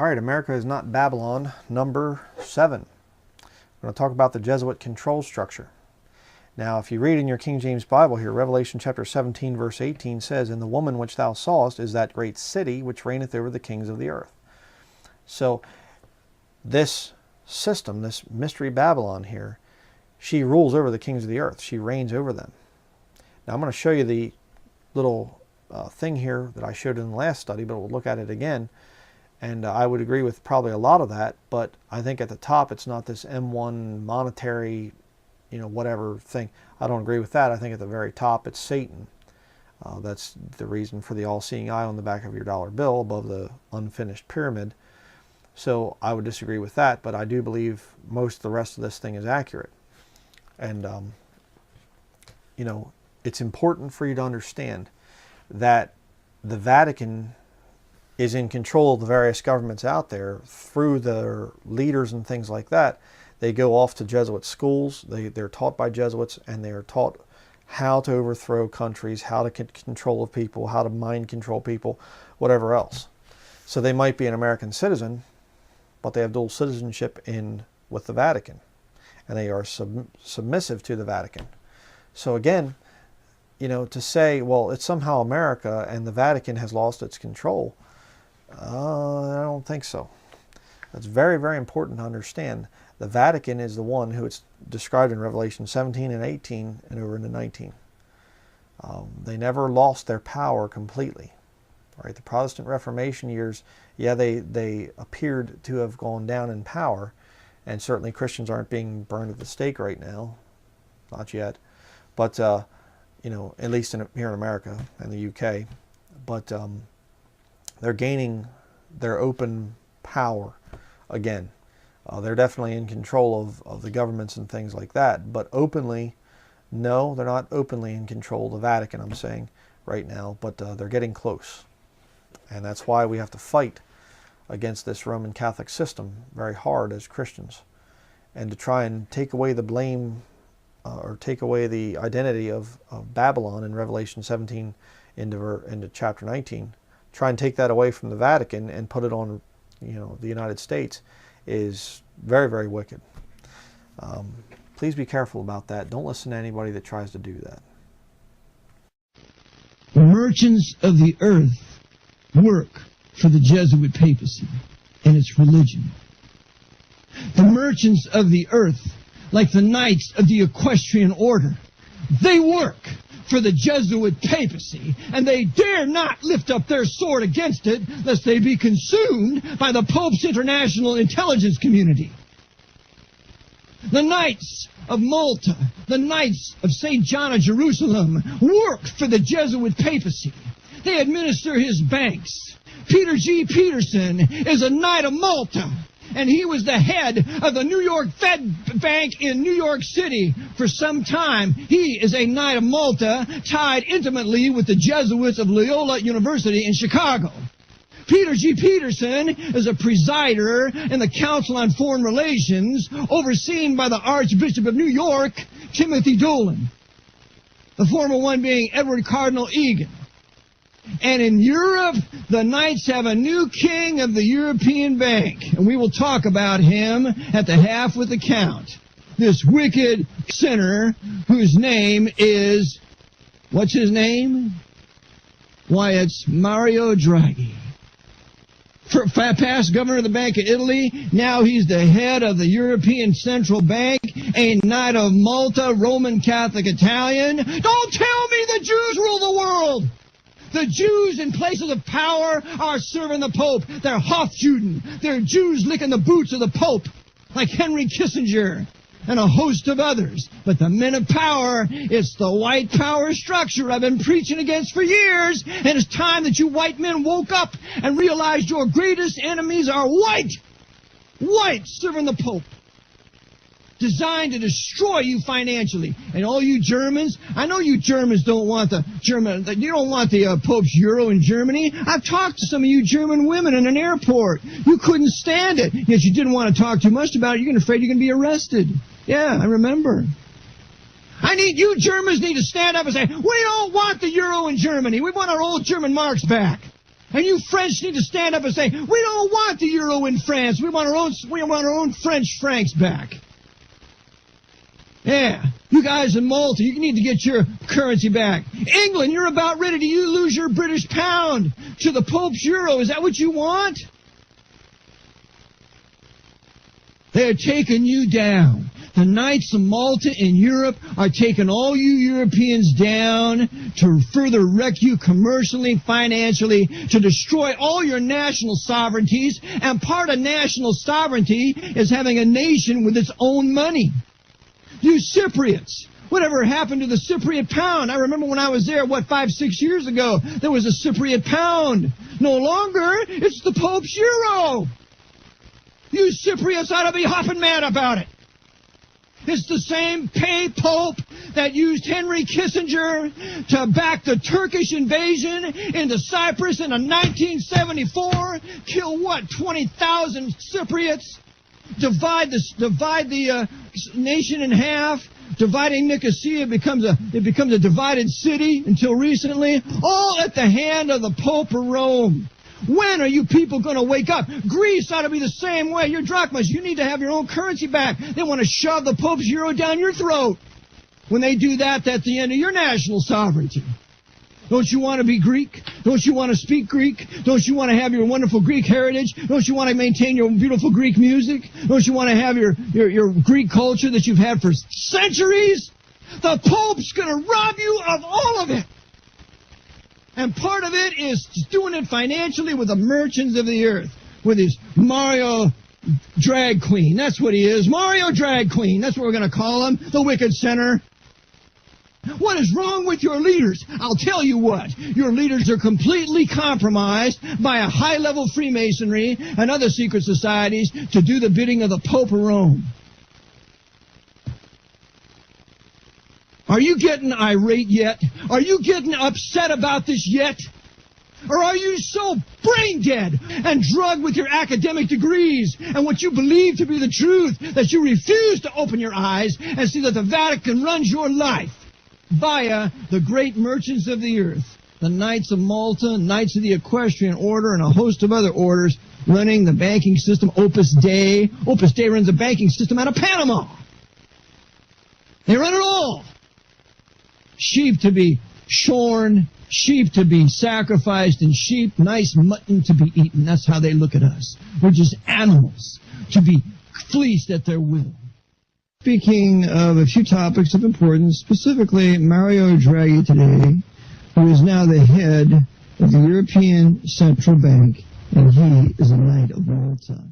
All right, America is not Babylon. Number 7. We're going to talk about the Jesuit control structure. Now, if you read in your King James Bible here, Revelation chapter 17, verse 18 says, "And the woman which thou sawest is that great city which reigneth over the kings of the earth." So, this system, this mystery Babylon here, she rules over the kings of the earth. She reigns over them. Now, I'm going to show you the little thing here that I showed in the last study, but we'll look at it again. And I would agree with probably a lot of that, but I think at the top it's not this M1 monetary, whatever thing. I don't agree with that. I think at the very top it's Satan. That's the reason for the all-seeing eye on the back of your dollar bill above the unfinished pyramid. So I would disagree with that, but I do believe most of the rest of this thing is accurate. And, it's important for you to understand that the Vatican is in control of the various governments out there through their leaders and things like that. They go off to Jesuit schools. They're taught by Jesuits, and they are taught how to overthrow countries, how to get control of people, how to mind control people, whatever else. So they might be an American citizen, but they have dual citizenship with the Vatican, and they are submissive to the Vatican. So again, to say, well, it's somehow America and the Vatican has lost its control, I don't think so. That's very, very important to understand. The Vatican is the one who it's described in Revelation 17 and 18 and over into 19. They never lost their power completely. Right? The Protestant Reformation years, yeah, they appeared to have gone down in power, and certainly Christians aren't being burned at the stake right now, not yet. But at least here in America and the UK, but they're gaining their open power again. They're definitely in control of the governments and things like that. But openly, no, they're not openly in control of the Vatican, I'm saying, right now. But they're getting close. And that's why we have to fight against this Roman Catholic system very hard as Christians. And to try and take away the blame or take away the identity of Babylon in Revelation 17 into chapter 19. Try and take that away from the Vatican and put it on, the United States is very, very wicked. Please be careful about that. Don't listen to anybody that tries to do that. The merchants of the earth work for the Jesuit papacy and its religion. The merchants of the earth, like the knights of the equestrian order, they work for the Jesuit papacy, and they dare not lift up their sword against it, lest they be consumed by the Pope's international intelligence community. The Knights of Malta, the Knights of St. John of Jerusalem, work for the Jesuit papacy. They administer his banks. Peter G. Peterson is a Knight of Malta, and he was the head of the New York Fed Bank in New York City for some time. He is a Knight of Malta, tied intimately with the Jesuits of Loyola University in Chicago. Peter G. Peterson is a presider in the Council on Foreign Relations, overseen by the Archbishop of New York, Timothy Dolan, the former one being Edward Cardinal Egan. And in Europe, the Knights have a new king of the European Bank. And we will talk about him at the half with the count. This wicked sinner whose name is, what's his name? Why, it's Mario Draghi. Past governor of the Bank of Italy, now he's the head of the European Central Bank, a Knight of Malta, Roman Catholic Italian. Don't tell me the Jews rule the world! The Jews in places of power are serving the Pope. They're Hofjuden. They're Jews licking the boots of the Pope, like Henry Kissinger and a host of others. But the men of power, it's the white power structure I've been preaching against for years, and it's time that you white men woke up and realized your greatest enemies are white. White serving the Pope. Designed to destroy you financially. And all you Germans, I know you Germans don't want you don't want the Pope's euro in Germany. I've talked to some of you German women in an airport. You couldn't stand it. Yet you didn't want to talk too much about it. You're afraid you're going to be arrested. Yeah, I remember. You Germans need to stand up and say, we don't want the euro in Germany. We want our old German marks back. And you French need to stand up and say, we don't want the euro in France. We want our own French francs back. Yeah, you guys in Malta, you need to get your currency back. England, you're about ready to lose your British pound to the Pope's euro. Is that what you want? They're taking you down. The Knights of Malta in Europe are taking all you Europeans down to further wreck you commercially, financially, to destroy all your national sovereignties. And part of national sovereignty is having a nation with its own money. You Cypriots, whatever happened to the Cypriot pound? I remember when I was there, 5, 6 years ago, there was a Cypriot pound. No longer, it's the Pope's euro. You Cypriots ought to be hopping mad about it. It's the same Pope that used Henry Kissinger to back the Turkish invasion into Cyprus in 1974, kill 20,000 Cypriots? Divide the nation in half. Dividing Nicosia becomes a divided city until recently, all at the hand of the Pope of Rome. When are you people going to wake up? Greece ought to be the same way. Your drachmas, you need to have your own currency back. They want to shove the Pope's euro down your throat. When they do that, that's the end of your national sovereignty. Don't you want to be Greek? Don't you want to speak Greek? Don't you want to have your wonderful Greek heritage? Don't you want to maintain your beautiful Greek music? Don't you want to have your Greek culture that you've had for centuries? The Pope's going to rob you of all of it. And part of it is doing it financially with the merchants of the earth, with his Mario Drag Queen. That's what he is, Mario Drag Queen. That's what we're going to call him, the wicked sinner. What is wrong with your leaders? I'll tell you what. Your leaders are completely compromised by a high-level Freemasonry and other secret societies to do the bidding of the Pope of Rome. Are you getting irate yet? Are you getting upset about this yet? Or are you so brain dead and drugged with your academic degrees and what you believe to be the truth that you refuse to open your eyes and see that the Vatican runs your life via the great merchants of the earth, the Knights of Malta, Knights of the Equestrian Order, and a host of other orders running the banking system, Opus Dei. Opus Dei runs a banking system out of Panama. They run it all. Sheep to be shorn, sheep to be sacrificed, and sheep, nice mutton to be eaten. That's how they look at us. We're just animals to be fleeced at their will. Speaking of a few topics of importance, specifically Mario Draghi today, who is now the head of the European Central Bank, and he is a Knight of Malta.